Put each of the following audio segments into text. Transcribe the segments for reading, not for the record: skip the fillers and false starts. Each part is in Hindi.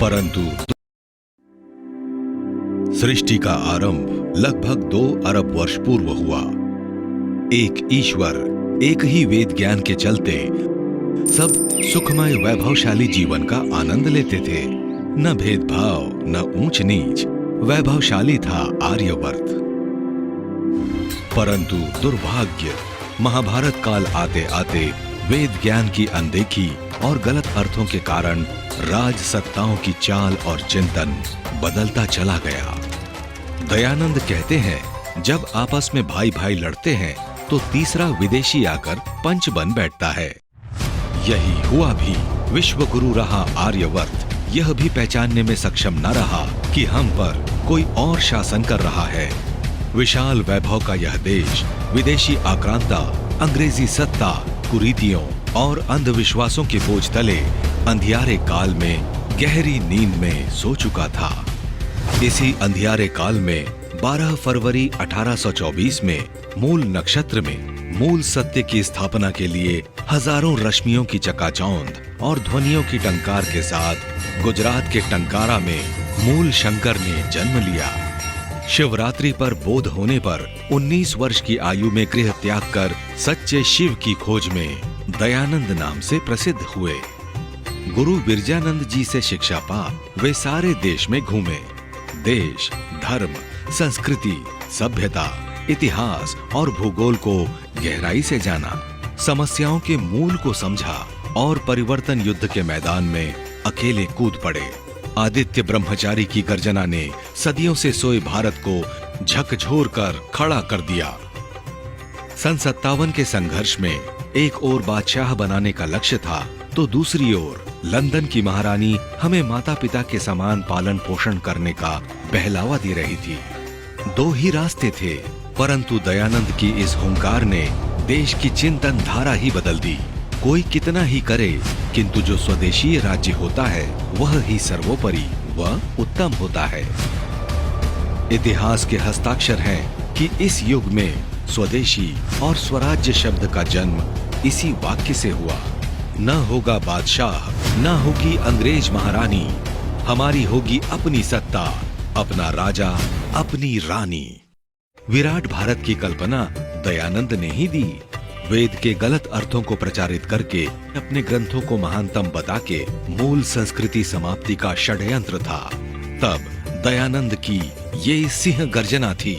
परंतु सृष्टि का आरंभ लगभग 2 अरब वर्ष पूर्व हुआ। एक ईश्वर, एक ही वेद ज्ञान के चलते सब सुखमय वैभवशाली जीवन का आनंद लेते थे। न भेदभाव, न ऊंच नीच, वैभवशाली था आर्यवर्त। परंतु दुर्भाग्य, महाभारत काल आते आते वेद ज्ञान की अनदेखी और गलत अर्थों के कारण राज सत्ताओं की चाल और चिंतन बदलता चला गया। दयानंद कहते हैं, जब आपस में भाई भाई लड़ते हैं तो तीसरा विदेशी आकर पंच बन बैठता है। यही हुआ भी। विश्व गुरु रहा आर्यवर्त यह भी पहचानने में सक्षम न रहा कि हम पर कोई और शासन कर रहा है। विशाल वैभव का यह देश विदेशी आक्रांता, अंग्रेजी सत्ता, कुरीतियों और अंधविश्वासों के बोझ तले अंधियारे काल में गहरी नींद में सो चुका था। इसी अंधियारे काल में 12 फरवरी 1824 में मूल नक्षत्र में मूल सत्य की स्थापना के लिए हजारों रश्मियों की चकाचौंध और ध्वनियों की टंकार के साथ गुजरात के टंकारा में मूल शंकर ने जन्म लिया। शिवरात्रि पर बोध होने पर 19 वर्ष की आयु में गृह त्याग कर सच्चे शिव की खोज में दयानंद नाम से प्रसिद्ध हुए। गुरु बिरजानंद जी से शिक्षा पा वे सारे देश में घूमे। देश, धर्म, संस्कृति, सभ्यता, इतिहास और भूगोल को गहराई से जाना, समस्याओं के मूल को समझा और परिवर्तन युद्ध के मैदान में अकेले कूद पड़े। आदित्य ब्रह्मचारी की गर्जना ने सदियों से सोए भारत को झकझोर कर खड़ा कर दिया। सन 57 के संघर्ष में एक ओर बादशाह बनाने का लक्ष्य था तो दूसरी ओर लंदन की महारानी हमें माता पिता के समान पालन पोषण करने का बहलावा दे रही थी। 2 ही रास्ते थे, परंतु दयानंद की इस हुंकार ने देश की चिंतन धारा ही बदल दी। कोई कितना ही करे, किंतु जो स्वदेशी राज्य होता है वह ही सर्वोपरि, वह उत्तम होता है। इतिहास के हस्ताक्षर हैं कि इस युग में स्वदेशी और स्वराज्य शब्द का जन्म इसी वाक्य से हुआ। न होगा बादशाह, न होगी अंग्रेज महारानी, हमारी होगी अपनी सत्ता, अपना राजा, अपनी रानी। विराट भारत की कल्पना दयानंद ने ही दी। वेद के गलत अर्थों को प्रचारित करके अपने ग्रंथों को महानतम बता के मूल संस्कृति समाप्ति का षड्यंत्र था। तब दयानंद की ये सिंह गर्जना थी,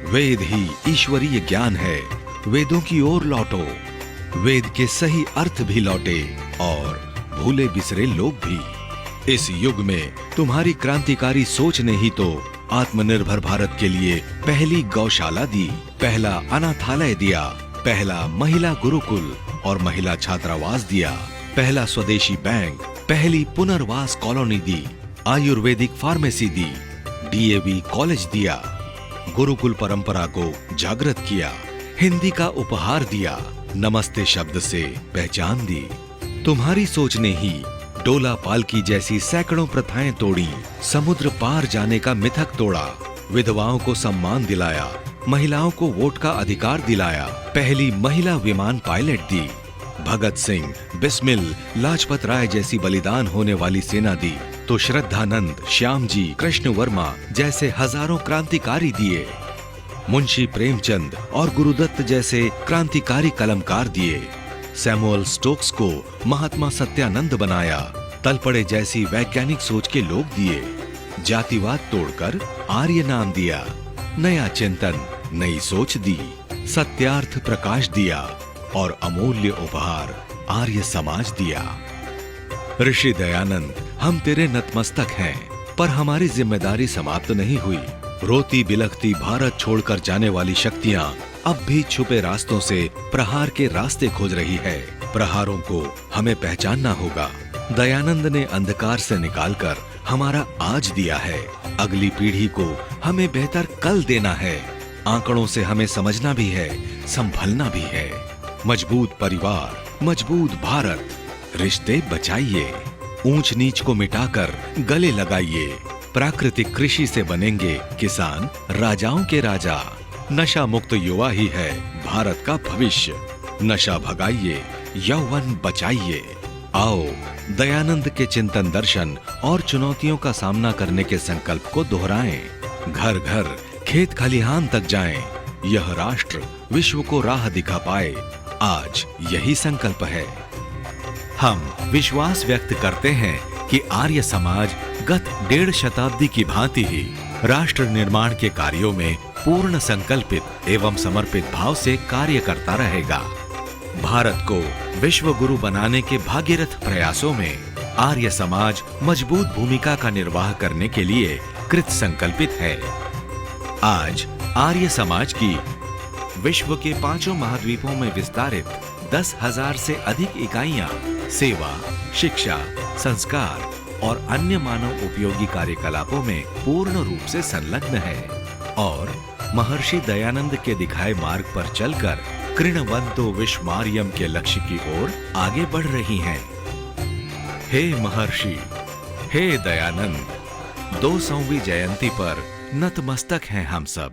वेद ही ईश्वरीय ज्ञान है, वेदों की ओर लौटो। वेद के सही अर्थ भी लौटे और भूले बिसरे लोग भी। इस युग में तुम्हारी क्रांतिकारी सोच ने ही तो आत्मनिर्भर भारत के लिए पहली गौशाला दी, पहला अनाथालय दिया, पहला महिला गुरुकुल और महिला छात्रावास दिया, पहला स्वदेशी बैंक, पहली पुनर्वास कॉलोनी दी, आयुर्वेदिक फार्मेसी दी, डीएवी कॉलेज दिया, गुरुकुल परंपरा को जागृत किया, हिंदी का उपहार दिया, नमस्ते शब्द से पहचान दी। तुम्हारी सोच ने ही डोला पालकी जैसी सैकड़ों प्रथाएं तोड़ी, समुद्र पार जाने का मिथक तोड़ा, विधवाओं को सम्मान दिलाया, महिलाओं को वोट का अधिकार दिलाया, पहली महिला विमान पायलट दी, भगत सिंह, बिस्मिल, लाजपत राय जैसी बलिदान होने वाली सेना दी, तो श्रद्धानंद, श्याम जी, कृष्ण वर्मा जैसे हजारों क्रांतिकारी दिए, मुंशी प्रेमचंद और गुरुदत्त जैसे क्रांतिकारी कलमकार दिए, सैमुअल स्टोक्स को महात्मा सत्यानंद बनाया, तलपड़े जैसी वैज्ञानिक सोच के लोग दिए, जातिवाद तोड़कर आर्य नाम दिया, नया चिंतन, नई सोच दी, सत्यार्थ प्रकाश दिया और अमूल्य उपहार आर्य समाज दिया। ऋषि दयानंद, हम तेरे नतमस्तक हैं, पर हमारी जिम्मेदारी समाप्त नहीं हुई। रोती बिलखती भारत छोड़कर जाने वाली शक्तियां अब भी छुपे रास्तों से प्रहार के रास्ते खोज रही है। प्रहारों को हमें पहचानना होगा। दयानंद ने अंधकार से निकालकर हमारा आज दिया है, अगली पीढ़ी को हमें बेहतर कल देना है। आंकड़ों से हमें समझना भी है, संभलना भी है। मजबूत परिवार, मजबूत भारत, रिश्ते बचाइए, ऊंच नीच को मिटाकर गले लगाइए। प्राकृतिक कृषि से बनेंगे किसान राजाओं के राजा। नशा मुक्त युवा ही है भारत का भविष्य। नशा भगाइए, यौवन बचाइए। आओ दयानंद के चिंतन दर्शन और चुनौतियों का सामना करने के संकल्प को दोहराएं। घर घर खेत खलिहान तक जाएं। यह राष्ट्र विश्व को राह दिखा पाए, आज यही संकल्प है। हम विश्वास व्यक्त करते हैं कि आर्य समाज गत 1.5 शताब्दी की भांति ही राष्ट्र निर्माण के कार्यों में पूर्ण संकल्पित एवं समर्पित भाव से कार्य करता रहेगा। भारत को विश्व गुरु बनाने के भागीरथ प्रयासों में आर्य समाज मजबूत भूमिका का निर्वाह करने के लिए कृत संकल्पित है। आज आर्य समाज की विश्व के 5 महाद्वीपों में विस्तारित 10,000 से अधिक इकाइयां सेवा, शिक्षा, संस्कार और अन्य मानव उपयोगी कार्यकलापों में पूर्ण रूप से संलग्न है और महर्षि दयानंद के दिखाए मार्ग पर चलकर कृणवंतो विश्वमार्यम के लक्ष्य की ओर आगे बढ़ रही हैं। हे महर्षि, हे दयानंद, 200वीं जयंती पर नतमस्तक हैं हम सब।